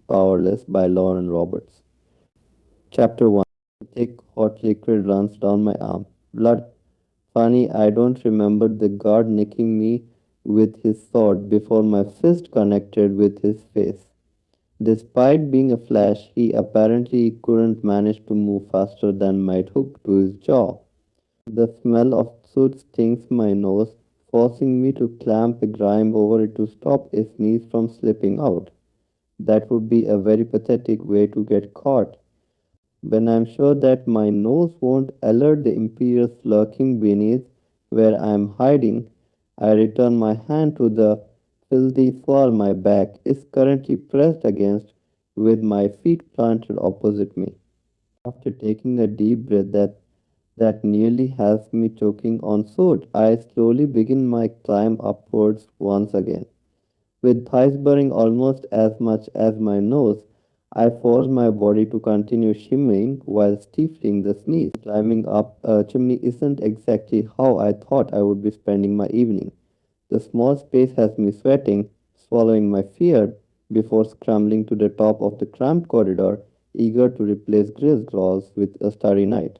Powerless by Lauren Roberts. Chapter 1. Thick hot liquid runs down my arm. Blood. Funny, I don't remember the guard nicking me with his sword before my fist connected with his face. Despite being a flash, he apparently couldn't manage to move faster than my hook to his jaw. The smell of soot stings my nose, forcing me to clamp a grime over it to stop a sneeze from slipping out. That would be a very pathetic way to get caught. When I'm sure that my nose won't alert the imperials lurking beneath where I'm hiding, I return my hand to the filthy swall my back is currently pressed against with my feet planted opposite me. After taking a deep breath that nearly has me choking on soot, I slowly begin my climb upwards once again. With thighs burning almost as much as my nose, I force my body to continue shimmying while stifling the sneeze. Climbing up a chimney isn't exactly how I thought I would be spending my evening. The small space has me sweating, swallowing my fear before scrambling to the top of the cramped corridor, eager to replace Gray's claws with a starry night.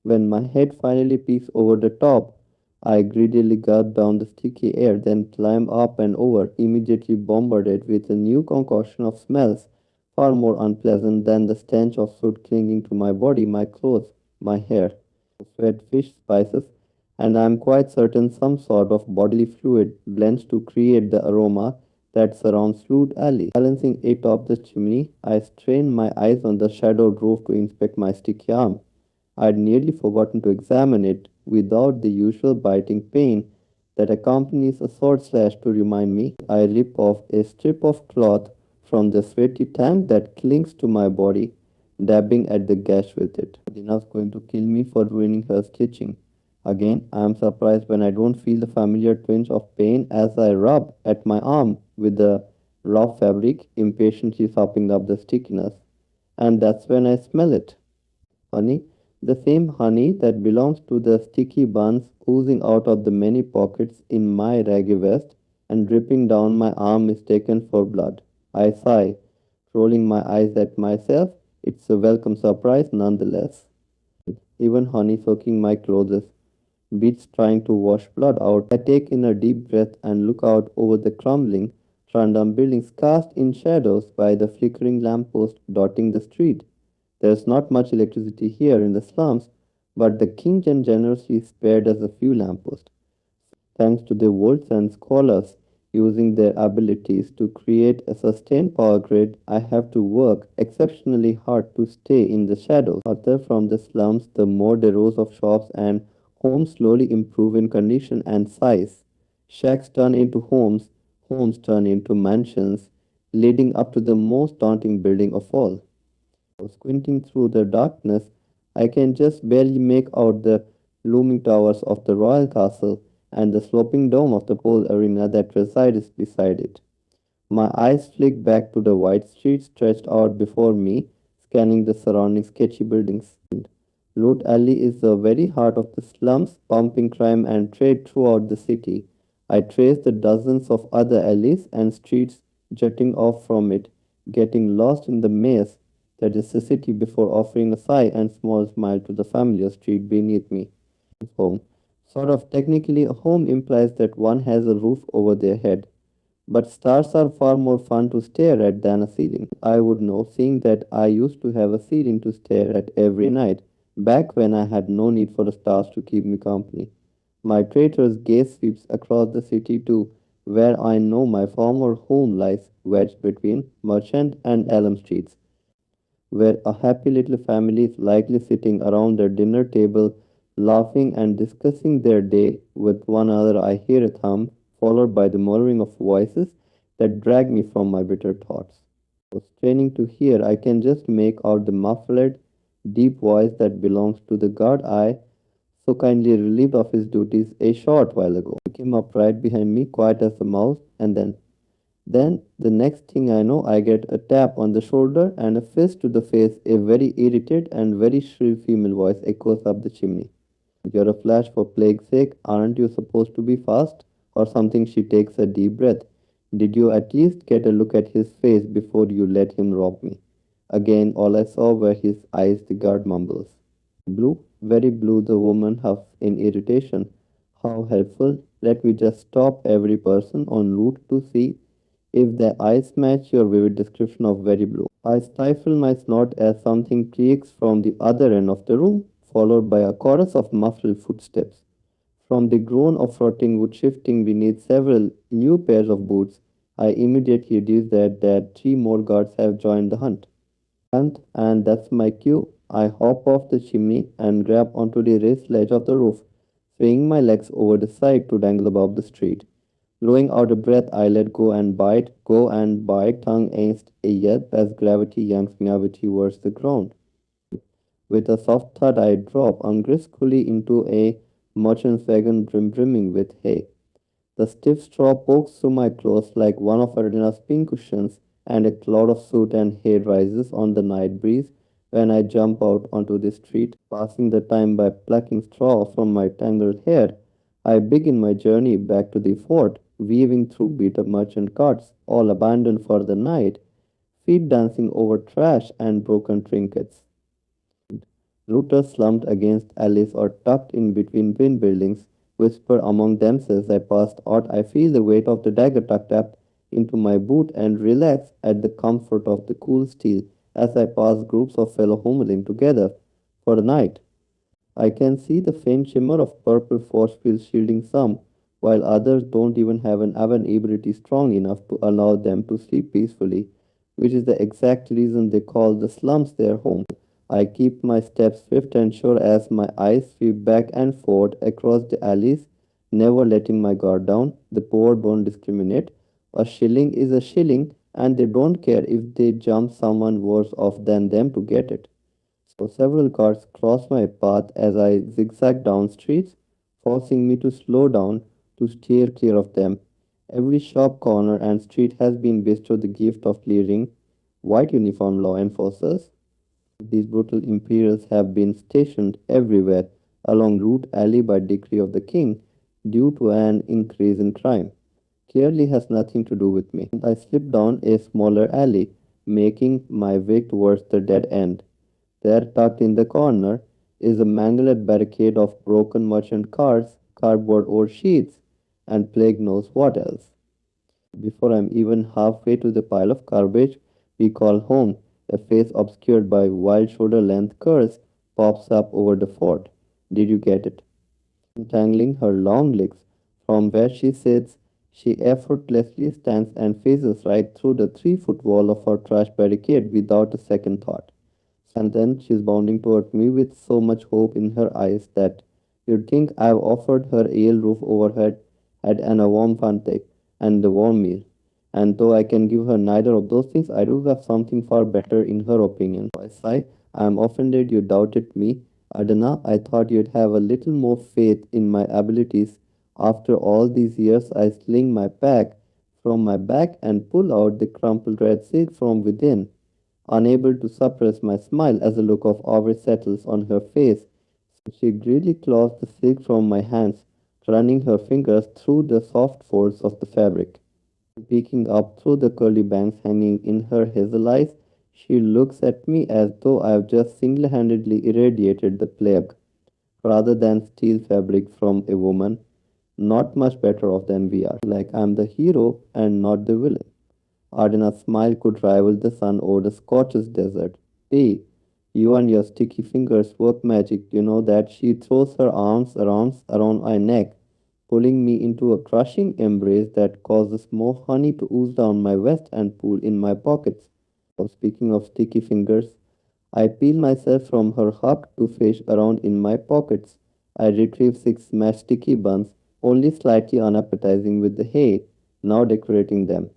When my head finally peeks over the top, I greedily gulp down the sticky air, then climb up and over, immediately bombarded with a new concoction of smells far more unpleasant than the stench of soot clinging to my body, my clothes, my hair. Sweat, fish, spices, and I am quite certain some sort of bodily fluid blends to create the aroma that surrounds Flood Alley. Balancing atop the chimney, I strain my eyes on the shadowed roof to inspect my sticky arm. I'd nearly forgotten to examine it without the usual biting pain that accompanies a sword slash to remind me. I rip off a strip of cloth from the sweaty tank that clings to my body, dabbing at the gash with it. Dina's going to kill me for ruining her stitching. Again, I am surprised when I don't feel the familiar twinge of pain as I rub at my arm with the raw fabric, impatiently sopping up the stickiness. And that's when I smell it. Honey, the same honey that belongs to the sticky buns oozing out of the many pockets in my raggy vest and dripping down my arm mistaken for blood. I sigh, rolling my eyes at myself. It's a welcome surprise nonetheless. Even honey soaking my clothes, beats trying to wash blood out. I take in a deep breath and look out over the crumbling, rundown buildings cast in shadows by the flickering lamppost dotting the street. There's not much electricity here in the slums, but the king generously spared us a few lampposts, thanks to the volts and scholars using their abilities to create a sustained power grid. I have to work exceptionally hard to stay in the shadows. Further from the slums, the more the rows of shops and homes slowly improve in condition and size. Shacks turn into homes, homes turn into mansions, leading up to the most daunting building of all. Squinting through the darkness, I can just barely make out the looming towers of the royal castle and the sloping dome of the pole arena that resides beside it. My eyes flick back to the wide street stretched out before me, scanning the surrounding sketchy buildings. Loot Alley is the very heart of the slums, pumping crime and trade throughout the city. I trace the dozens of other alleys and streets jutting off from it, getting lost in the maze that is the city before offering a sigh and small smile to the familiar street beneath me. Home. Sort of technically, a home implies that one has a roof over their head, but stars are far more fun to stare at than a ceiling. I would know, seeing that I used to have a ceiling to stare at every night, back when I had no need for the stars to keep me company. My traitor's gaze sweeps across the city to where I know my former home lies, wedged between Merchant and Elm Streets, where a happy little family is likely sitting around their dinner table, laughing and discussing their day with one another. I hear a thump, followed by the murmuring of voices that drag me from my bitter thoughts. Straining to hear, I can just make out the muffled, deep voice that belongs to the guard I so kindly relieved of his duties a short while ago. He came up right behind me, quiet as a mouse, and then the next thing I know, I get a tap on the shoulder and a fist to the face. A very irritated and very shrill female voice echoes up the chimney. You're a flash for plague's sake. Aren't you supposed to be fast? Or something. She takes a deep breath. Did you at least get a look at his face before you let him rob me? Again, all I saw were his eyes, the guard mumbles. Blue, very blue, the woman huffs in irritation. How helpful. Let me just stop every person en route to see if their eyes match your vivid description of very blue. I stifle my snort as something creaks from the other end of the room, followed by a chorus of muffled footsteps. From the groan of rotting wood shifting beneath several new pairs of boots, I immediately deduce that three more guards have joined the hunt. And that's my cue. I hop off the chimney and grab onto the raised ledge of the roof, swinging my legs over the side to dangle above the street. Blowing out a breath, I let go and bite, tongue against a yelp as gravity yanks me away towards the ground. With a soft thud, I drop ungracefully into a merchant's wagon brimming with hay. The stiff straw pokes through my clothes like one of Ardina's pincushions, and a cloud of soot and hay rises on the night breeze when I jump out onto the street, passing the time by plucking straw from my tangled hair. I begin my journey back to the fort, weaving through beat-up merchant carts, all abandoned for the night, feet dancing over trash and broken trinkets. Looters slumped against alleys or tucked in between twin buildings whisper among themselves. I passed out. I feel the weight of the dagger tucked up into my boot and relax at the comfort of the cool steel as I pass groups of fellow homeling together for the night. I can see the faint shimmer of purple force fields shielding some, while others don't even have an oven ability strong enough to allow them to sleep peacefully, which is the exact reason they call the slums their home. I keep my steps swift and sure as my eyes sweep back and forth across the alleys, never letting my guard down. The poor don't discriminate. A shilling is a shilling, and they don't care if they jump someone worse off than them to get it. So several cars cross my path as I zigzag down streets, forcing me to slow down to steer clear of them. Every shop corner and street has been bestowed the gift of leering white uniformed law enforcers. These brutal imperials have been stationed everywhere along Route Alley by decree of the king due to an increase in crime. Clearly has nothing to do with me. I slip down a smaller alley, making my way towards the dead end. There, tucked in the corner, is a mangled barricade of broken merchant carts, cardboard old sheets, and plague knows what else. Before I'm even halfway to the pile of garbage we call home, a face obscured by wild shoulder length curls pops up over the fort. Did you get it? Untangling her long legs from where she sits, she effortlessly stands and faces right through the 3 foot wall of her trash barricade without a second thought. And then she's bounding toward me with so much hope in her eyes that you'd think I've offered her a roof overhead and a warm fante and a warm meal. And though I can give her neither of those things, I do have something far better in her opinion. I sigh, I'm offended you doubted me. Adana, I thought you'd have a little more faith in my abilities. After all these years, I sling my pack from my back and pull out the crumpled red silk from within, unable to suppress my smile as a look of awe settles on her face. She greedily claws the silk from my hands, running her fingers through the soft folds of the fabric. Peeking up through the curly bangs hanging in her hazel eyes, she looks at me as though I have just single-handedly irradiated the plague, rather than steal fabric from a woman not much better off than we are, like I'm the hero and not the villain. Ardina's smile could rival the sun over the Scottish desert. Hey, you and your sticky fingers work magic. You know that she throws her arms around my neck, pulling me into a crushing embrace that causes more honey to ooze down my vest and pool in my pockets. Speaking of sticky fingers, I peel myself from her hug to fish around in my pockets. I retrieve 6 smashed sticky buns, only slightly unappetizing with the hay, now decorating them.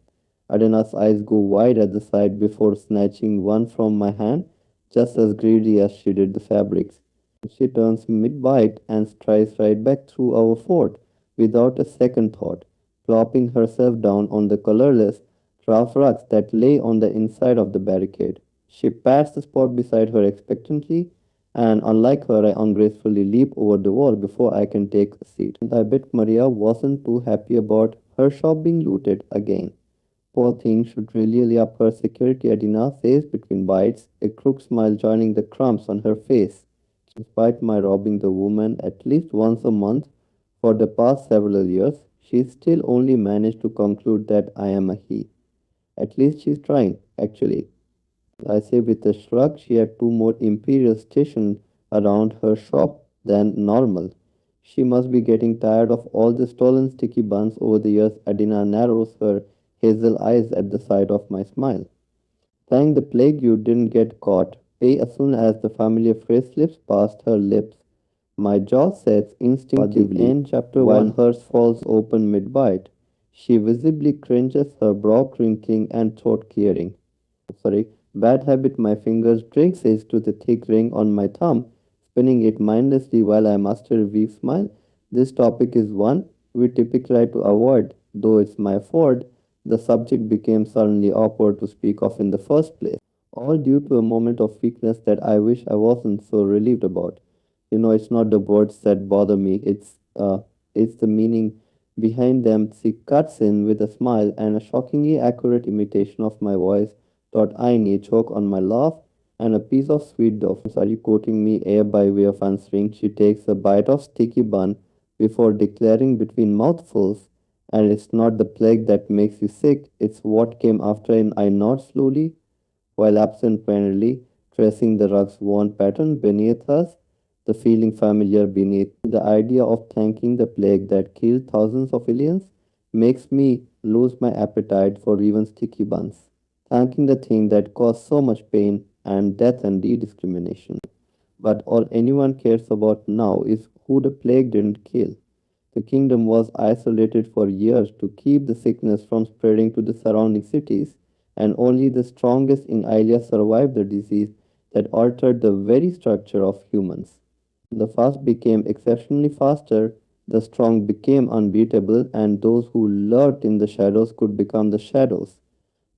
Adena's eyes go wide at the sight before snatching one from my hand, just as greedy as she did the fabrics. She turns mid-bite and strides right back through our fort without a second thought, plopping herself down on the colorless draft rugs that lay on the inside of the barricade. She pats the spot beside her expectantly, and unlike her, I ungracefully leap over the wall before I can take a seat. And I bet Maria wasn't too happy about her shop being looted again. Poor thing should really up her security, Adina says between bites, a crook smile joining the crumbs on her face. Despite my robbing the woman at least once a month for the past several years, she still only managed to conclude that I am a he. At least she's trying, actually. I say with a shrug, she had two more imperials stationed around her shop than normal. She must be getting tired of all the stolen sticky buns over the years. Adina narrows her hazel eyes at the sight of my smile. Thank the plague you didn't get caught. As soon as the familiar phrase slips past her lips, my jaw sets instinctively, end chapter while 1 hers falls open mid-bite. She visibly cringes, her brow crinkling and throat clearing. Sorry, bad habit, my fingers drink says to the thick ring on my thumb, spinning it mindlessly while I muster a weak smile. This topic is one we typically try to avoid, though it's my fault. The subject became suddenly awkward to speak of in the first place, all due to a moment of weakness that I wish I wasn't so relieved about. It's not the words that bother me, it's the meaning behind them. She cuts in with a smile and a shockingly accurate imitation of my voice. Thought I need choke on my laugh and a piece of sweet dough. Are you quoting me air by way of answering? She takes a bite of sticky bun before declaring between mouthfuls, and it's not the plague that makes you sick, it's what came after. And I nod slowly while absent-mindedly tracing the rug's worn pattern beneath us, the feeling familiar beneath. The idea of thanking the plague that killed thousands of aliens makes me lose my appetite for even sticky buns. Thanking the thing that caused so much pain and death and discrimination. But all anyone cares about now is who the plague didn't kill. The kingdom was isolated for years to keep the sickness from spreading to the surrounding cities, and only the strongest in Ilya survived the disease that altered the very structure of humans. The fast became exceptionally faster, the strong became unbeatable, and those who lurked in the shadows could become the shadows.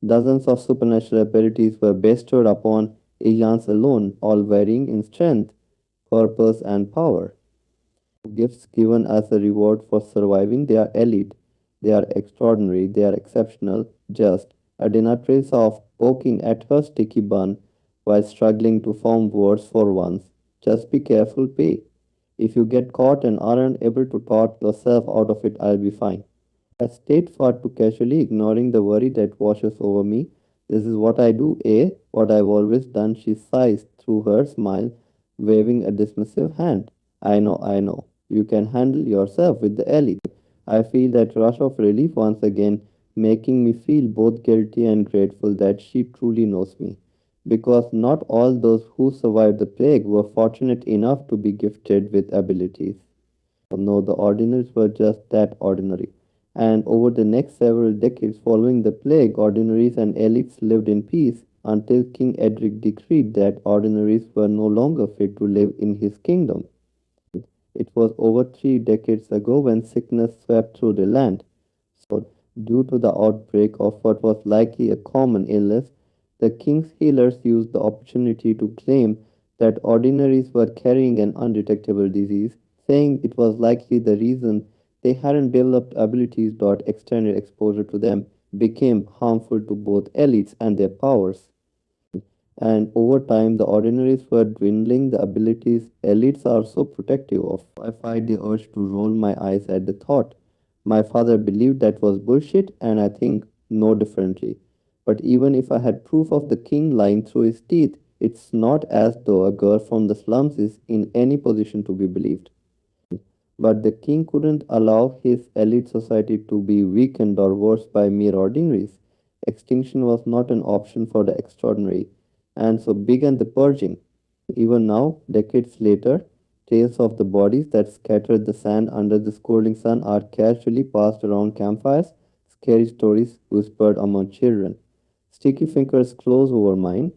Dozens of supernatural abilities were bestowed upon Ilyans alone, all varying in strength, purpose, and power. Gifts given as a reward for surviving. They are elite, they are extraordinary, they are exceptional, just. Adina trails off, poking at her sticky bun while struggling to form words for once. Just be careful, Pay. If you get caught and aren't able to talk yourself out of it, I'll be fine. I stayed far too casually, ignoring the worry that washes over me. This is what I do, eh? What I've always done, she sighs through her smile, waving a dismissive hand. I know, I know. You can handle yourself with the elite. I feel that rush of relief once again, making me feel both guilty and grateful that she truly knows me. Because not all those who survived the plague were fortunate enough to be gifted with abilities. No, the ordinaries were just that ordinary. And over the next several decades following the plague, ordinaries and elites lived in peace until King Edric decreed that ordinaries were no longer fit to live in his kingdom. It was over 3 decades ago when sickness swept through the land. So, due to the outbreak of what was likely a common illness, the king's healers used the opportunity to claim that ordinaries were carrying an undetectable disease, saying it was likely the reason they hadn't developed abilities that extended exposure to them became harmful to both elites and their powers. And over time, the ordinaries were dwindling the abilities elites are so protective of. I fight the urge to roll my eyes at the thought. My father believed that was bullshit, and I think no differently. But even if I had proof of the king lying through his teeth, it's not as though a girl from the slums is in any position to be believed. But the king couldn't allow his elite society to be weakened or worse by mere ordinaries. Extinction was not an option for the extraordinary, and so began the purging. Even now, decades later, tales of the bodies that scattered the sand under the scalding sun are casually passed around campfires, scary stories whispered among children. Sticky fingers close over mine,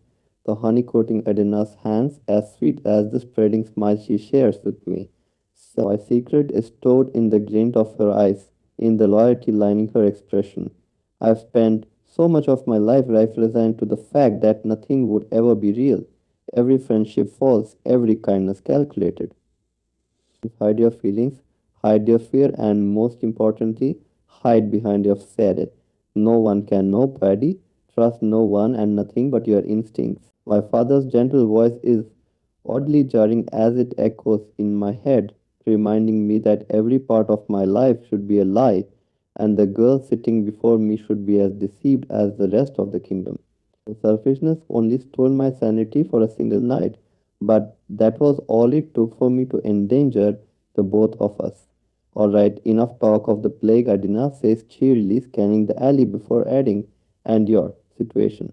the honey coating Edina's hands as sweet as the spreading smile she shares with me. So my secret is stored in the glint of her eyes, in the loyalty lining her expression. I've spent so much of my life resigned to the fact that nothing would ever be real. Every friendship false, every kindness calculated. Hide your feelings, hide your fear, and most importantly, hide behind your facade. No one can know, Paddy. Trust no one and nothing but your instincts. My father's gentle voice is oddly jarring as it echoes in my head, reminding me that every part of my life should be a lie, and the girl sitting before me should be as deceived as the rest of the kingdom. Selfishness only stole my sanity for a single night, but that was all it took for me to endanger the both of us. All right, enough talk of the plague, Adina says cheerily, scanning the alley before adding, and your situation.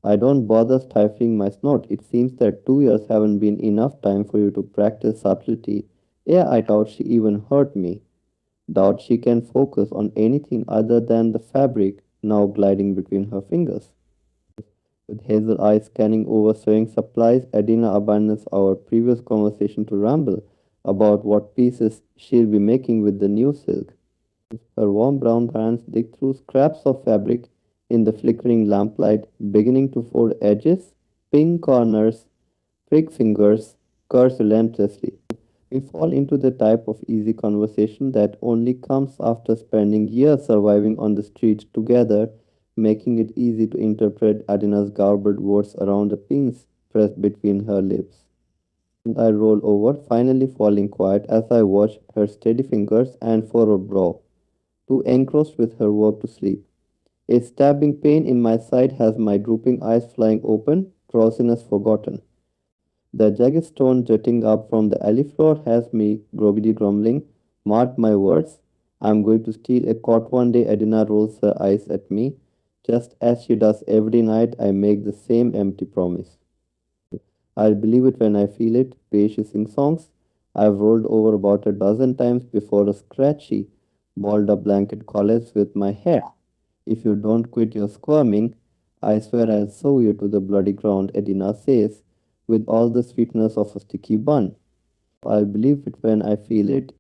I don't bother stifling my snort. It seems that 2 years haven't been enough time for you to practice subtlety. Yeah, I doubt she even heard me. Doubt she can focus on anything other than the fabric now gliding between her fingers. With hazel eyes scanning over sewing supplies, Adina abandons our previous conversation to ramble about what pieces she'll be making with the new silk. Her warm brown hands dig through scraps of fabric in the flickering lamplight, beginning to fold edges, pin corners, prick fingers, curse relentlessly. We fall into the type of easy conversation that only comes after spending years surviving on the streets together, making it easy to interpret Adina's garbled words around the pins pressed between her lips. And I roll over, finally falling quiet as I watch her steady fingers and furrowed brow, too engrossed with her work to sleep. A stabbing pain in my side has my drooping eyes flying open, drowsiness forgotten. The jagged stone jutting up from the alley floor has me groggily grumbling. Mark my words, I'm going to steal a cot one day. Edina rolls her eyes at me, just as she does every night. I make the same empty promise. I'll believe it when I feel it. Page sing songs. I've rolled over about a dozen times before a scratchy, balled up blanket collides with my hair. If you don't quit your squirming, I swear I'll sew you to the bloody ground, Edina says, with all the sweetness of a sticky bun. I'll believe it when I feel it.